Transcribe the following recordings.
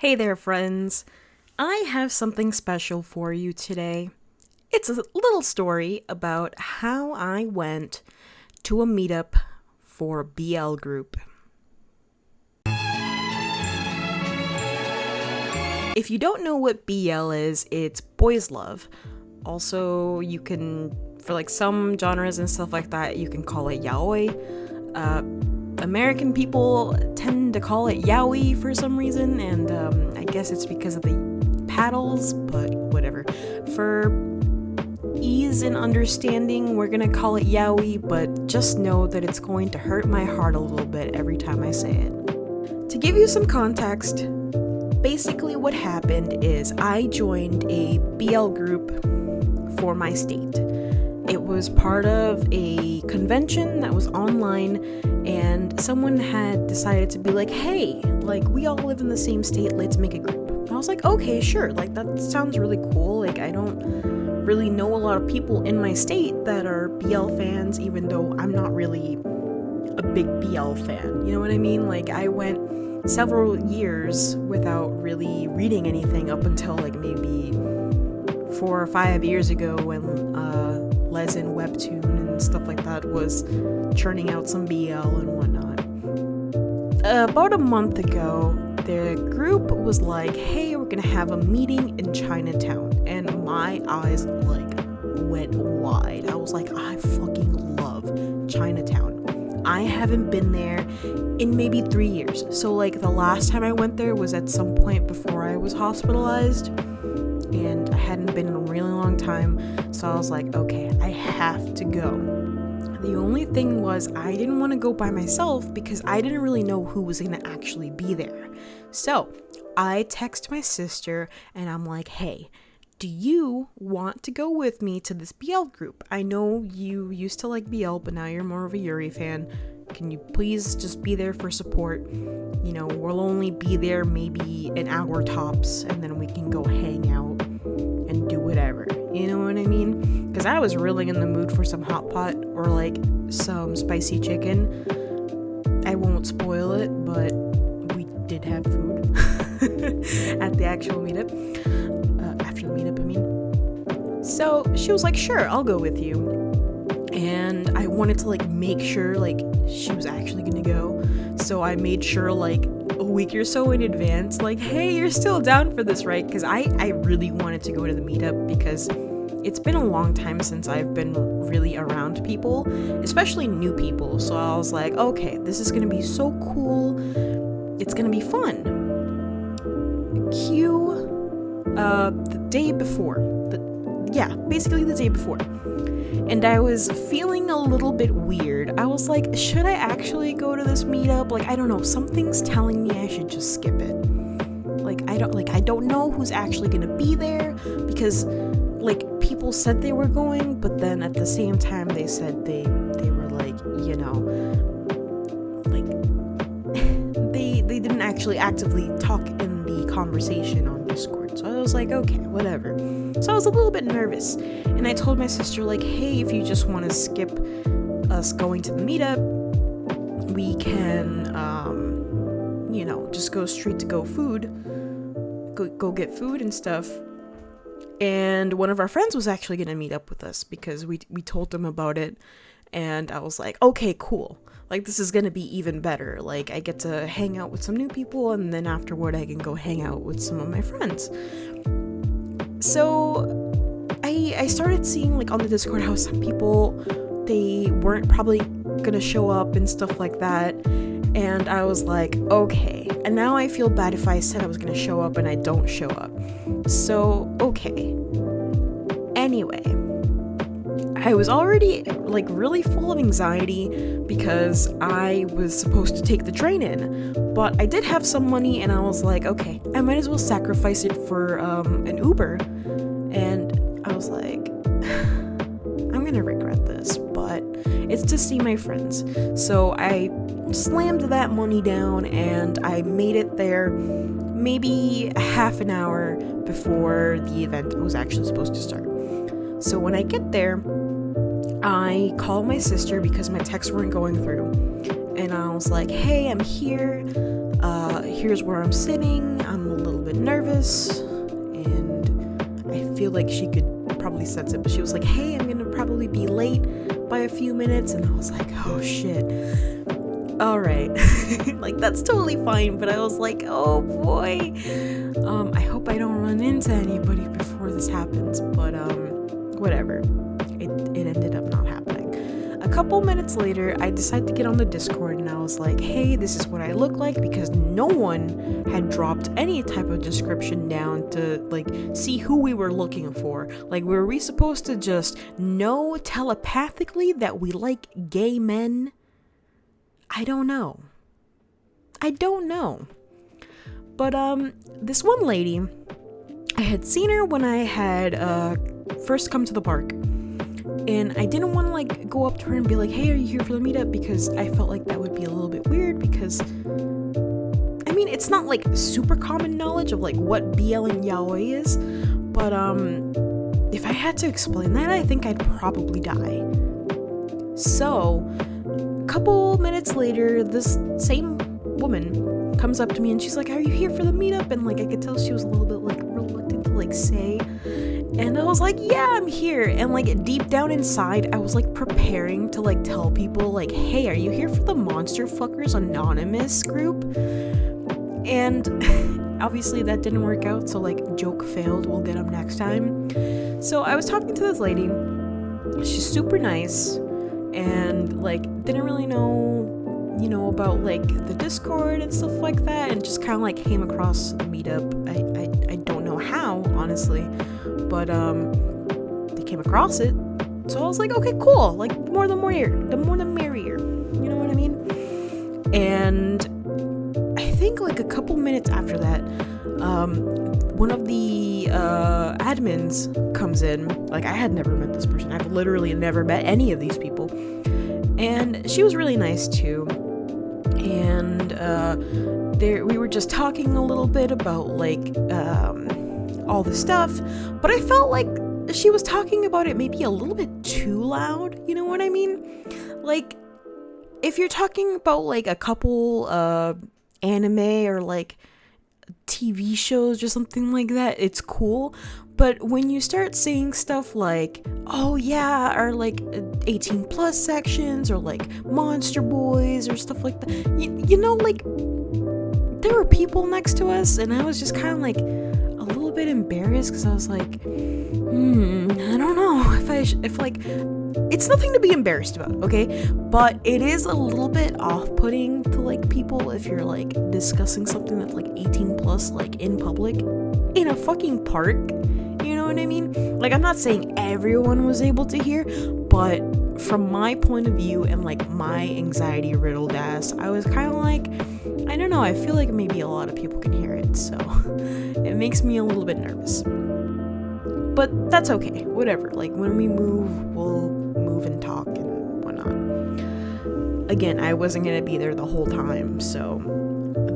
Hey there, friends. I have something special for you today. It's a little story about how I went to a meetup for a BL group. If you don't know what BL is, it's boys love. Also, you can, for like some genres and stuff like that, you can call it yaoi. American people tend to call it yaoi for some reason, and I guess it's because of the paddles, but whatever. For ease in understanding, we're gonna call it yaoi, but just know that it's going to hurt my heart a little bit every time I say it. To give you some context, basically what happened is I joined a BL group for my state. It was part of a convention that was online, and someone had decided to be like, hey, like, we all live in the same state, let's make a group. And I was like, okay, sure, like, that sounds really cool. Like, I don't really know a lot of people in my state that are BL fans, even though I'm not really a big BL fan. You know what I mean? Like, I went several years without really reading anything up until, like, maybe 4 or 5 years ago when, Lesin Webtoon and stuff like that was churning out some BL and whatnot. About a month ago, the group was like, hey, we're gonna have a meeting in Chinatown, and my eyes like went wide. I was like, I fucking love Chinatown. I haven't been there in maybe 3 years. So like the last time I went there was at some point before I was hospitalized, and I hadn't been in a really long time, so I was like, okay, I have to go. The only thing was I didn't want to go by myself because I didn't really know who was going to actually be there. So I text my sister and I'm like, hey, do you want to go with me to this BL group? I know you used to like BL, but now you're more of a Yuri fan. Can you please just be there for support? You know, we'll only be there maybe an hour tops, and then we can go hang out and do whatever. You know what I mean? Because I was really in the mood for some hot pot or like some spicy chicken. I won't spoil it, but we did have food at the actual meetup. After the meetup, I mean. So she was like, sure, I'll go with you. And I wanted to like make sure like she was actually gonna go, so I made sure like a week or so in advance, like, hey, you're still down for this, right? Because I really wanted to go to the meetup because it's been a long time since I've been really around people, especially new people. So I was like, okay, this is gonna be so cool, it's gonna be fun. The day before, basically the day before. And I was feeling a little bit weird. I was like, should I actually go to this meetup? Like, I don't know, something's telling me I should just skip it. I don't know who's actually gonna be there, because like people said they were going, but then at the same time they said they were like, you know, like they didn't actually actively talk in the conversation on Discord. So I was like, okay, whatever. So I was a little bit nervous, and I told my sister, like, hey, if you just want to skip us going to the meetup, we can, you know, just go straight to go get food and stuff. And one of our friends was actually going to meet up with us because we told them about it, and I was like, okay, cool. Like, this is going to be even better. Like, I get to hang out with some new people, and then afterward I can go hang out with some of my friends. So I started seeing like on the Discord how some people, they weren't probably gonna show up and stuff like that, and I was like, okay. And now I feel bad if I said I was gonna show up and I don't show up. So okay. Anyway, I was already like really full of anxiety because I was supposed to take the train in, but I did have some money, and I was like, okay, I might as well sacrifice it for an Uber. And I was like, I'm gonna regret this, but it's to see my friends. So I slammed that money down, and I made it there maybe half an hour before the event was actually supposed to start. So when I get there, I call my sister because my texts weren't going through, and I was like, hey, I'm here, here's where I'm sitting, I'm a little nervous, and I feel like she could probably sense it, but she was like, hey, I'm gonna probably be late by a few minutes, and I was like, oh shit, all right. Like, that's totally fine, but I was like, oh boy, I hope I don't run into anybody before this happens, but whatever, it ended up not happening. A couple minutes later, I decided to get on the Discord, and I was like, hey, this is what I look like, because no one had dropped any type of description down to, like, see who we were looking for. Like, were we supposed to just know telepathically that we like gay men? I don't know. But, this one lady, I had seen her when I had, first come to the park. And I didn't want to, like, go up to her and be like, hey, are you here for the meetup? Because I felt like that would be a little bit weird, because, I mean, it's not, like, super common knowledge of, like, what BL and yaoi is. But, if I had to explain that, I think I'd probably die. So, a couple minutes later, this same woman comes up to me and she's like, are you here for the meetup? And, like, I could tell she was a little bit, like, reluctant to, like, say. And I was like, yeah, I'm here. And, like, deep down inside, I was, like, preparing to, like, tell people, like, hey, are you here for the Monster Fuckers Anonymous group? And obviously that didn't work out, so, like, joke failed. We'll get them next time. So I was talking to this lady. She's super nice and, like, didn't really know, you know, about, like, the Discord and stuff like that, and just kind of, like, came across the meetup. I don't know how, honestly, but they came across it, so I was like, okay, cool, like, the more the merrier, you know what I mean? And I think, like, a couple minutes after that, one of the admins comes in. Like, I had never met this person. I've literally never met any of these people, and she was really nice too. And we were just talking a little bit about, like, all the stuff, but I felt like she was talking about it maybe a little bit too loud, you know what I mean? Like, if you're talking about, like, a couple anime or, like, TV shows or something like that, it's cool. But when you start saying stuff like, oh yeah, or, like, 18 plus sections, or, like, Monster Boys or stuff like that, you know, like, there were people next to us, and I was just kind of, like, a little bit embarrassed, because I was like, I don't know if like, it's nothing to be embarrassed about, okay? But it is a little bit off-putting to, like, people if you're, like, discussing something that's, like, 18 plus, like, in public, in a fucking park, you know what I mean? Like, I'm not saying everyone was able to hear, but from my point of view and, like, my anxiety-riddled ass, I was kind of like, I don't know, I feel like maybe a lot of people can hear it, so it makes me a little bit nervous. But that's okay, whatever. Like, when we move, we'll move and talk and whatnot. Again, I wasn't gonna be there the whole time, so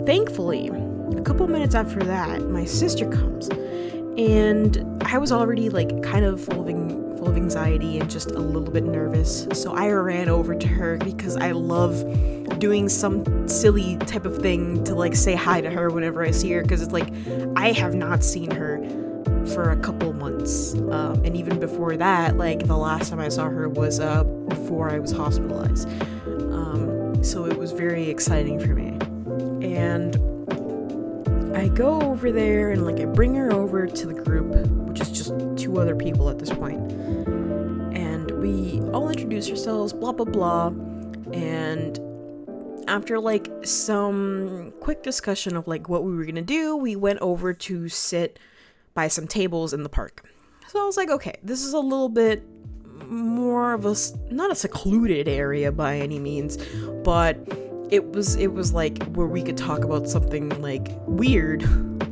thankfully, a couple minutes after that, my sister comes, and I was already, like, kind of full of anxiety and just a little bit nervous, so I ran over to her because I love doing some silly type of thing to, like, say hi to her whenever I see her, because it's like, I have not seen her for a couple months, and even before that, like, the last time I saw her was before I was hospitalized, so it was very exciting for me. And I go over there and, like, I bring her over to the group, which is just 2 other people at this point, and we all introduce ourselves, blah blah blah. And after, like, some quick discussion of, like, what we were gonna do, we went over to sit by some tables in the park. So I was like, okay, this is a little bit more of not a secluded area by any means, but it was like where we could talk about something, like, weird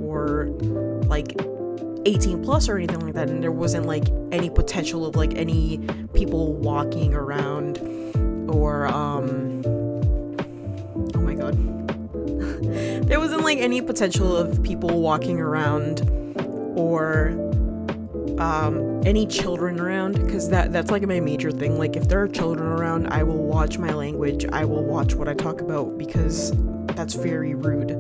or, like, 18 plus or anything like that, and there wasn't, like, any potential of, like, any people walking around or oh my god there wasn't, like, any potential of people walking around or any children around, because that's, like, my major thing. Like, if there are children around, I will watch my language, I will watch what I talk about, because that's very rude.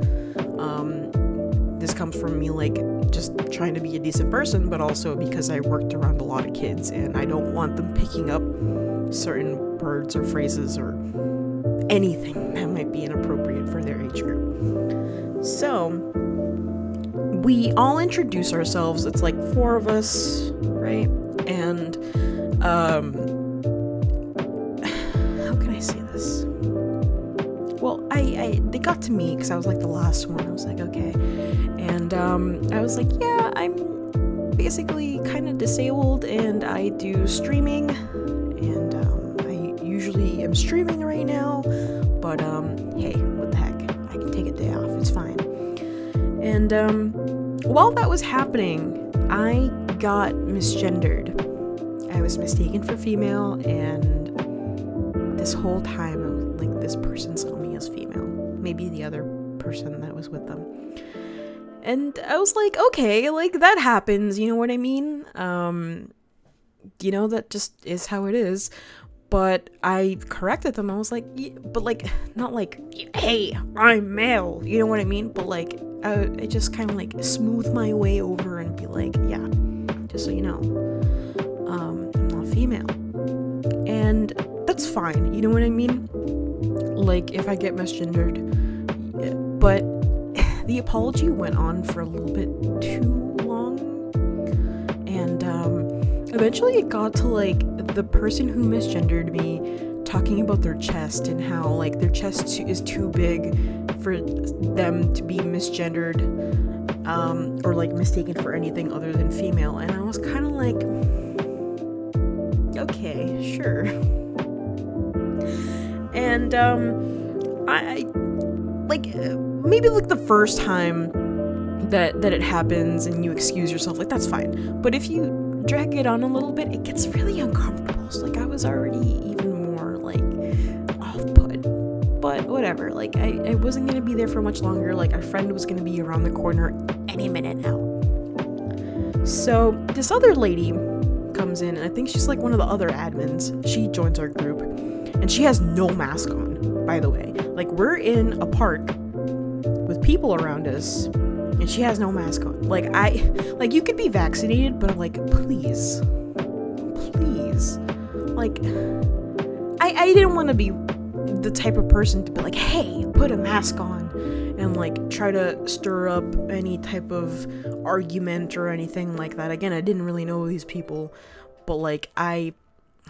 this comes from me like just trying to be a decent person, but also because I worked around a lot of kids and I don't want them picking up certain words or phrases or anything that might be inappropriate for their age group. So we all introduce ourselves. It's like 4 of us, right? And how can I say this? Well, they got to me because I was like the last one. I was like, okay. And I was like, yeah, I'm basically kind of disabled and I do streaming. And I usually am streaming right now. But hey, what the heck? I can take a day off. It's fine. And while that was happening, I got misgendered. I was mistaken for female, and this whole time, like, this person saw me as female. Maybe the other person that was with them. And I was like, okay, like, that happens, you know what I mean? You know, that just is how it is. But I corrected them. I was like, yeah, but like, not like, hey, I'm male, you know what I mean? But like, I just kind of like smooth my way over and be like, yeah, just so you know, I'm not female. And that's fine, you know what I mean? Like, if I get misgendered. But the apology went on for a little bit too long. And eventually it got to like the person who misgendered me talking about their chest and how like their chest is too big for them to be misgendered or like mistaken for anything other than female. And I was kind of like, okay, sure. And I like maybe like the first time that it happens and you excuse yourself, like that's fine. But if you drag it on a little bit, it gets really uncomfortable. So like I was already even more like off-put. But whatever, like I wasn't gonna be there for much longer. Like our friend was gonna be around the corner any minute now. So this other lady comes in, and I think she's like one of the other admins. She joins our group, and she has no mask on, by the way. Like we're in a park with people around us, and she has no mask on. Like you could be vaccinated, but I'm like, please. Like, I didn't want to be the type of person to be like, hey, put a mask on, and like try to stir up any type of argument or anything like that. Again, I didn't really know these people, but like I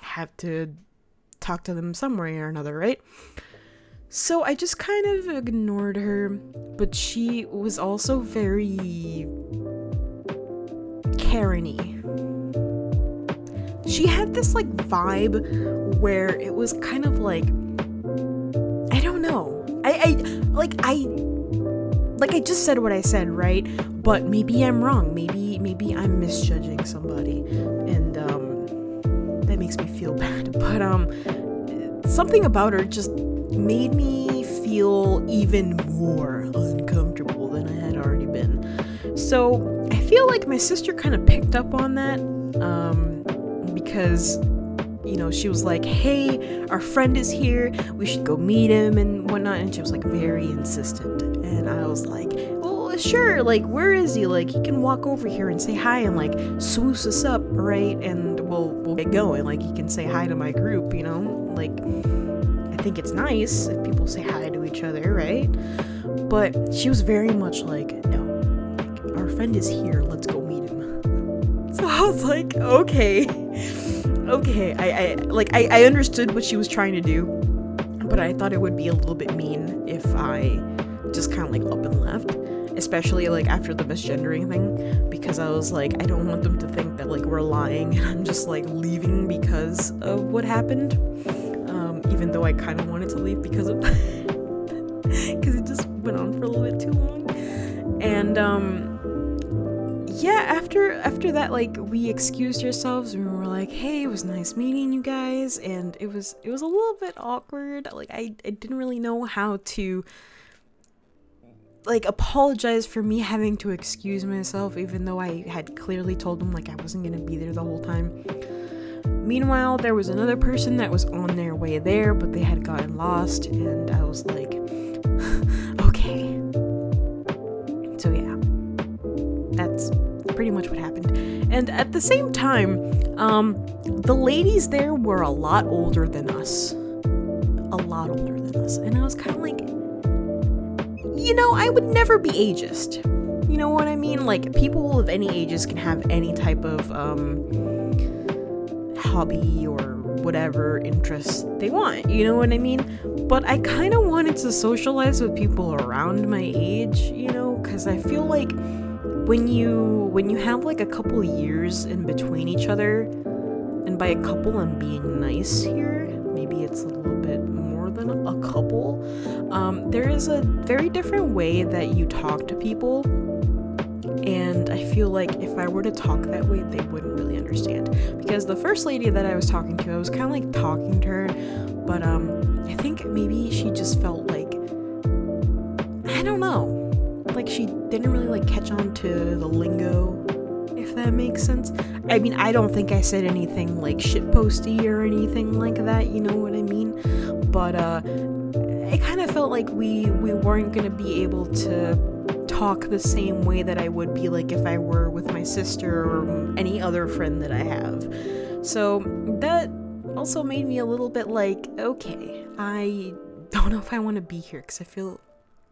had to talk to them some way or another, right? So I just kind of ignored her, but she was also very Karen-y. She had this like vibe where it was kind of like, I don't know. I just said what I said, right? But maybe I'm wrong. Maybe I'm misjudging somebody, and that makes me feel bad. But something about her just made me feel even more uncomfortable than I had already been. So I feel like my sister kind of picked up on that, because, you know, she was like, hey, our friend is here, we should go meet him and whatnot, and she was like very insistent, and I was like, well, sure, like, where is he? Like, he can walk over here and say hi and like swoosh us up, right? And we'll get going. Like, he can say hi to my group, you know? Like, I think it's nice if people say hi to each other, right? But she was very much like, no, like, our friend is here, let's go meet him. So I was like, okay, I understood what she was trying to do, but I thought it would be a little bit mean if I just kind of like up and left, especially like after the misgendering thing, because I was like, I don't want them to think that like we're lying and I'm just like leaving because of what happened, even though I kind of wanted to leave because of that, because it just went on for a little bit too long. And yeah, after that, like, we excused ourselves and we were like, hey, it was nice meeting you guys, and it was a little bit awkward. Like, I didn't really know how to like apologize for me having to excuse myself, even though I had clearly told them like I wasn't gonna be there the whole time. Meanwhile, there was another person that was on their way there, but they had gotten lost, and I was like, okay. So yeah, That's pretty much what happened. And at the same time, the ladies there were a lot older than us. A lot older than us. And I was kind of like, I would never be ageist. You know what I mean? Like, people of any ages can have any type of hobby or whatever interest they want, you know what I mean? But I kind of wanted to socialize with people around my age, because I feel like when you have like a couple years in between each other, and by a couple I'm being nice here, maybe it's a little bit more than a couple, there is a very different way that you talk to people. And I feel like if I were to talk that way, they wouldn't really understand. Because the first lady that I was talking to, I was kind of like talking to her, but I think maybe she just felt like, I don't know, like she didn't really like catch on to the lingo, if that makes sense. I mean, I don't think I said anything like shitposty or anything like that, you know what I mean? But it kind of felt like we weren't gonna be able to talk the same way that I would be like if I were with my sister or any other friend that I have. So that also made me a little bit like, okay, I don't know if I want to be here, because I feel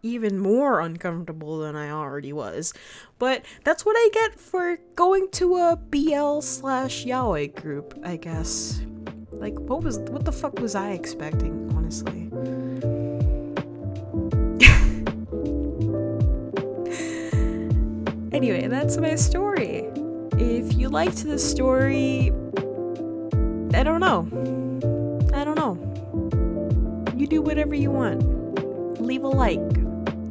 even more uncomfortable than I already was. But that's what I get for going to a BL/yaoi group, I guess. Like, what the fuck was I expecting, honestly? Anyway, that's my story. If you liked the story, I don't know. You do whatever you want. Leave a like.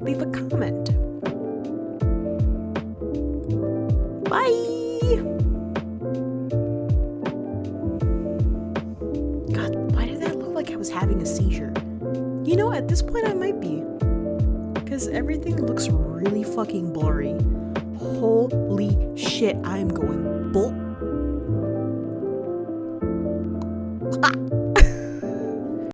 Leave a comment. Bye! God, why did that look like I was having a seizure? At this point I might be. Because everything looks really fucking blurry. Holy shit, I'm going bull